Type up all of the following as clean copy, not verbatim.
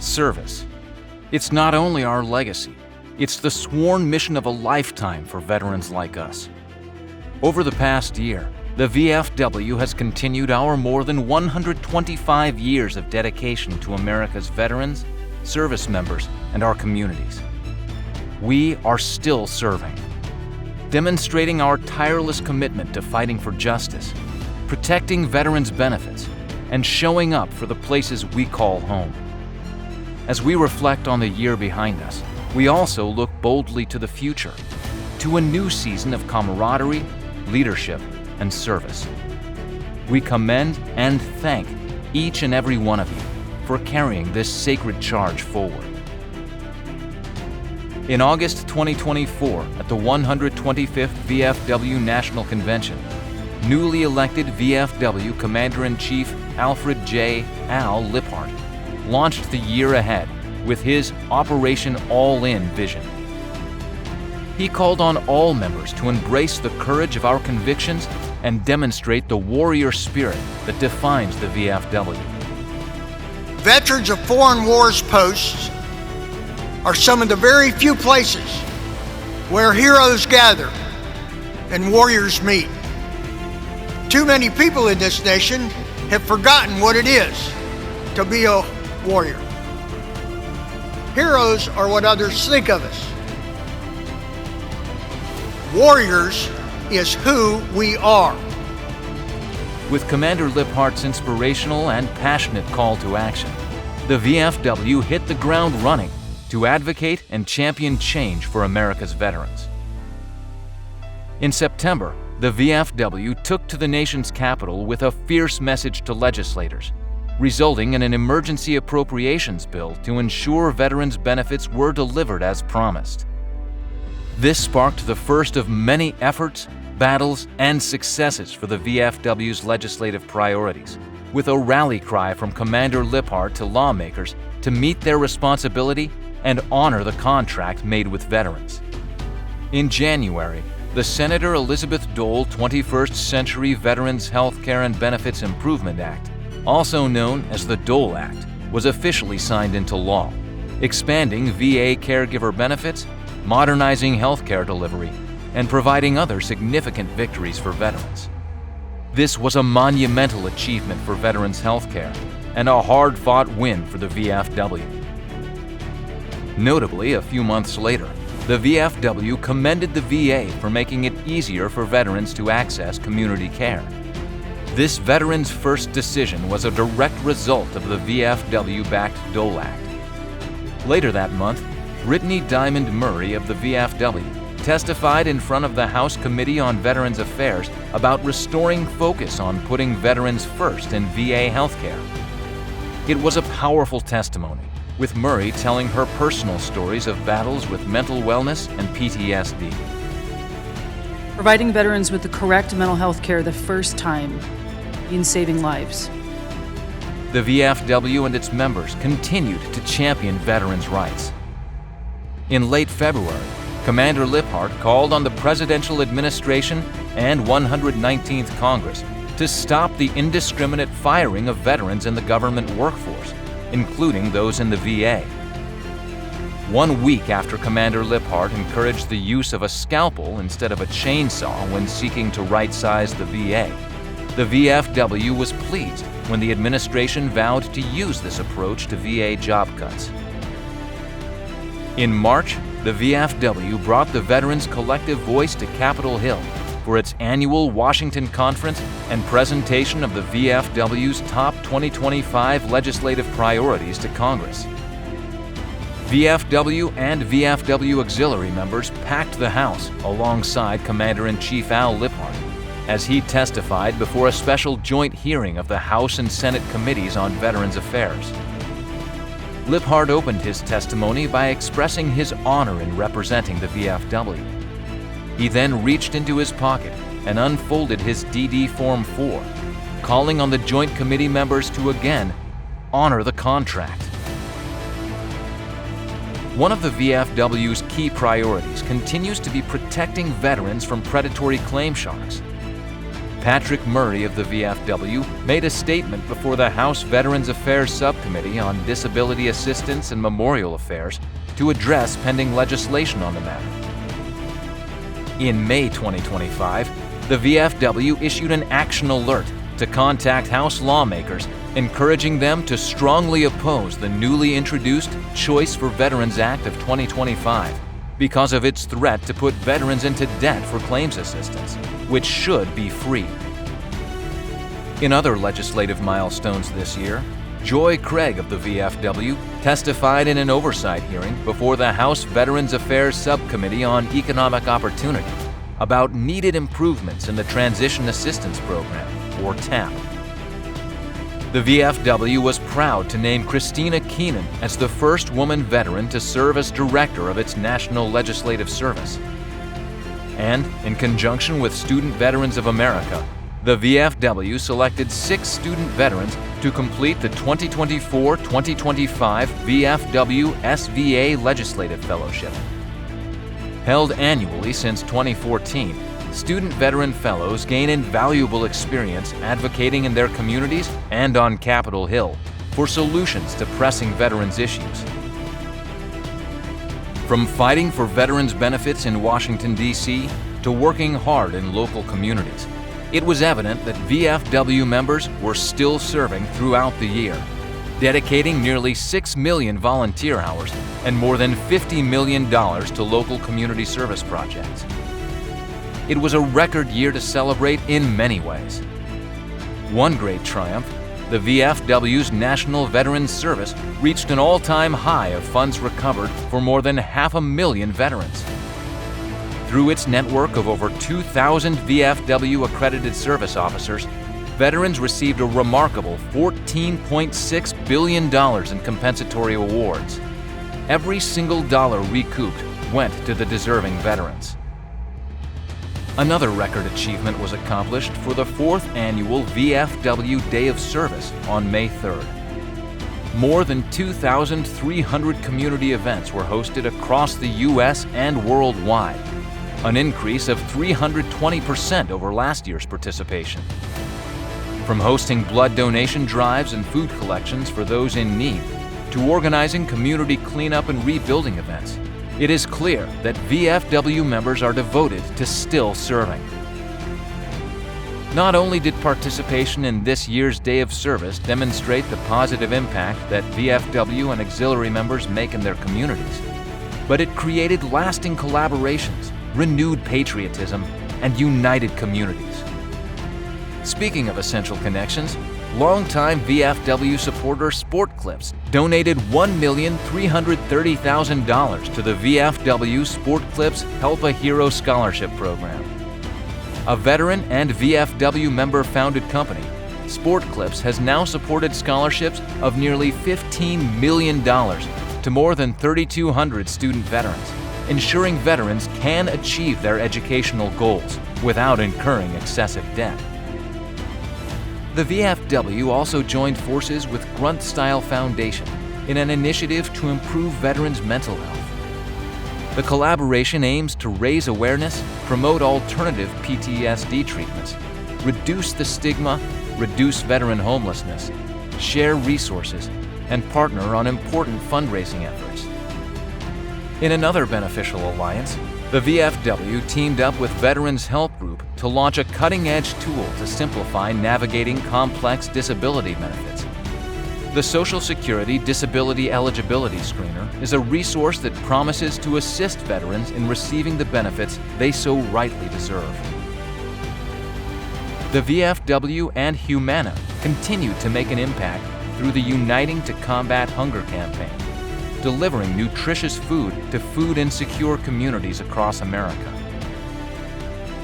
service. It's not only our legacy, it's the sworn mission of a lifetime for veterans like us. Over the past year, the VFW has continued our more than 125 years of dedication to America's veterans, service members, and our communities. We are still serving, demonstrating our tireless commitment to fighting for justice, protecting veterans' benefits, and showing up for the places we call home. As we reflect on the year behind us, we also look boldly to the future, to a new season of camaraderie, leadership, and service. We commend and thank each and every one of you for carrying this sacred charge forward. In August 2024, at the 125th VFW National Convention, newly elected VFW Commander-in-Chief Al Liphart launched the year ahead with his Operation All-In vision. He called on all members to embrace the courage of our convictions and demonstrate the warrior spirit that defines the VFW. Veterans of foreign wars posts are some of the very few places where heroes gather and warriors meet. Too many people in this nation have forgotten what it is to be a warrior. Heroes are what others think of us. Warriors is who we are. With Commander Liphart's inspirational and passionate call to action, the VFW hit the ground running to advocate and champion change for America's veterans. In September, the VFW took to the nation's capital with a fierce message to legislators, resulting in an emergency appropriations bill to ensure veterans' benefits were delivered as promised. This sparked the first of many efforts, battles, and successes for the VFW's legislative priorities, with a rally cry from Commander Liphart to lawmakers to meet their responsibility and honor the contract made with veterans. In January, the Senator Elizabeth Dole 21st Century Veterans Healthcare and Benefits Improvement Act, also known as the Dole Act, was officially signed into law, expanding VA caregiver benefits, modernizing healthcare delivery, and providing other significant victories for veterans. This was a monumental achievement for veterans' healthcare and a hard-fought win for the VFW. Notably, a few months later, the VFW commended the VA for making it easier for veterans to access community care. This Veterans First decision was a direct result of the VFW-backed Dole Act. Later that month, Brittany Diamond Murray of the VFW testified in front of the House Committee on Veterans Affairs about restoring focus on putting veterans first in VA healthcare. It was a powerful testimony, with Murray telling her personal stories of battles with mental wellness and PTSD. Providing veterans with the correct mental health care the first time means saving lives. The VFW and its members continued to champion veterans' rights. In late February, Commander Liphart called on the Presidential Administration and 119th Congress to stop the indiscriminate firing of veterans in the government workforce, including those in the VA. 1 week after Commander Liphart encouraged the use of a scalpel instead of a chainsaw when seeking to right-size the VA, the VFW was pleased when the administration vowed to use this approach to VA job cuts. In March, the VFW brought the veterans' collective voice to Capitol Hill for its annual Washington Conference and presentation of the VFW's top 2025 legislative priorities to Congress. VFW and VFW auxiliary members packed the House alongside Commander-in-Chief Al Liphart as he testified before a special joint hearing of the House and Senate Committees on Veterans Affairs. Liphart opened his testimony by expressing his honor in representing the VFW. He then reached into his pocket and unfolded his DD Form 4, calling on the Joint Committee members to again honor the contract. One of the VFW's key priorities continues to be protecting veterans from predatory claim sharks. Patrick Murray of the VFW made a statement before the House Veterans Affairs Subcommittee on Disability Assistance and Memorial Affairs to address pending legislation on the matter. In May 2025, the VFW issued an action alert to contact House lawmakers, encouraging them to strongly oppose the newly introduced Choice for Veterans Act of 2025 because of its threat to put veterans into debt for claims assistance, which should be free. In other legislative milestones this year, Joy Craig of the VFW testified in an oversight hearing before the House Veterans Affairs Subcommittee on Economic Opportunity about needed improvements in the Transition Assistance Program, or TAP. The VFW was proud to name Christina Keenan as the first woman veteran to serve as director of its National Legislative Service. And, in conjunction with Student Veterans of America, the VFW selected 6 student veterans to complete the 2024-2025 VFW SVA Legislative Fellowship. Held annually since 2014, Student Veteran Fellows gain invaluable experience advocating in their communities and on Capitol Hill for solutions to pressing veterans' issues. From fighting for veterans' benefits in Washington, D.C., to working hard in local communities, it was evident that VFW members were still serving throughout the year, dedicating nearly 6 million volunteer hours and more than $50 million to local community service projects. It was a record year to celebrate in many ways. One great triumph, the VFW's National Veterans Service reached an all-time high of funds recovered for more than 500,000 veterans. Through its network of over 2,000 VFW accredited service officers, veterans received a remarkable $14.6 billion in compensatory awards. Every single dollar recouped went to the deserving veterans. Another record achievement was accomplished for the 4th annual VFW Day of Service on May 3rd. More than 2,300 community events were hosted across the U.S. and worldwide, an increase of 320% over last year's participation. From hosting blood donation drives and food collections for those in need, to organizing community cleanup and rebuilding events, it is clear that VFW members are devoted to still serving. Not only did participation in this year's Day of Service demonstrate the positive impact that VFW and auxiliary members make in their communities, but it created lasting collaborations, renewed patriotism, and united communities. Speaking of essential connections, longtime VFW supporter Sport Clips donated $1,330,000 to the VFW Sport Clips Help a Hero Scholarship Program. A veteran and VFW member-founded company, Sport Clips has now supported scholarships of nearly $15 million to more than 3,200 student veterans, ensuring veterans can achieve their educational goals without incurring excessive debt. The VFW also joined forces with Grunt Style Foundation in an initiative to improve veterans' mental health. The collaboration aims to raise awareness, promote alternative PTSD treatments, reduce the stigma, reduce veteran homelessness, share resources, and partner on important fundraising efforts. In another beneficial alliance, the VFW teamed up with Veterans Help Group to launch a cutting-edge tool to simplify navigating complex disability benefits. The Social Security Disability Eligibility Screener is a resource that promises to assist veterans in receiving the benefits they so rightly deserve. The VFW and Humana continue to make an impact through the Uniting to Combat Hunger campaign, delivering nutritious food to food-insecure communities across America.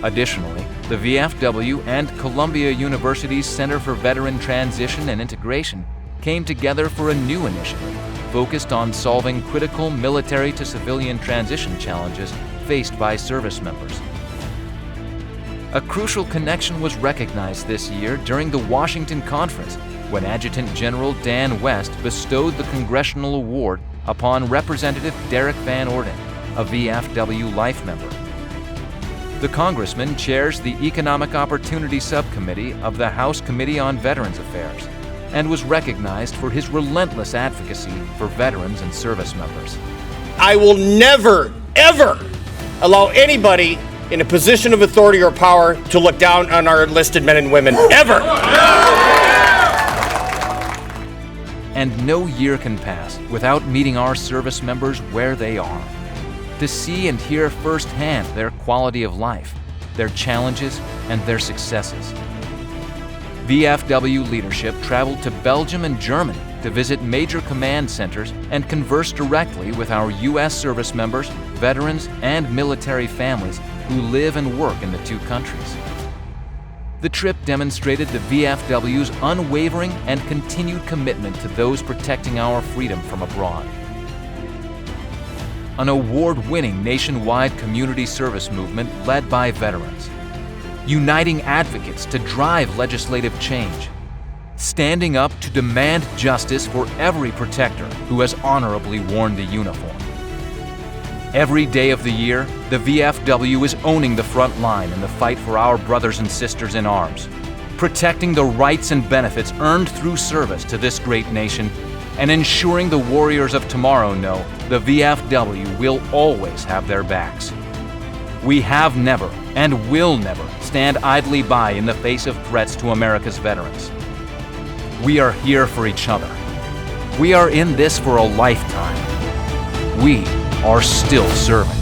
Additionally, the VFW and Columbia University's Center for Veteran Transition and Integration came together for a new initiative focused on solving critical military-to-civilian transition challenges faced by service members. A crucial connection was recognized this year during the Washington Conference when Adjutant General Dan West bestowed the Congressional Award upon Representative Derek Van Orden, a VFW Life member. The Congressman chairs the Economic Opportunity Subcommittee of the House Committee on Veterans Affairs and was recognized for his relentless advocacy for veterans and service members. I will never, ever allow anybody in a position of authority or power to look down on our enlisted men and women, ever. And no year can pass without meeting our service members where they are, to see and hear firsthand their quality of life, their challenges, and their successes. VFW leadership traveled to Belgium and Germany to visit major command centers and converse directly with our U.S. service members, veterans, and military families who live and work in the two countries. The trip demonstrated the VFW's unwavering and continued commitment to those protecting our freedom from abroad. An award-winning nationwide community service movement led by veterans, uniting advocates to drive legislative change, standing up to demand justice for every protector who has honorably worn the uniform. Every day of the year, the VFW is owning the front line in the fight for our brothers and sisters in arms, protecting the rights and benefits earned through service to this great nation, and ensuring the warriors of tomorrow know the VFW will always have their backs. We have never and will never stand idly by in the face of threats to America's veterans. We are here for each other. We are in this for a lifetime. We are still serving.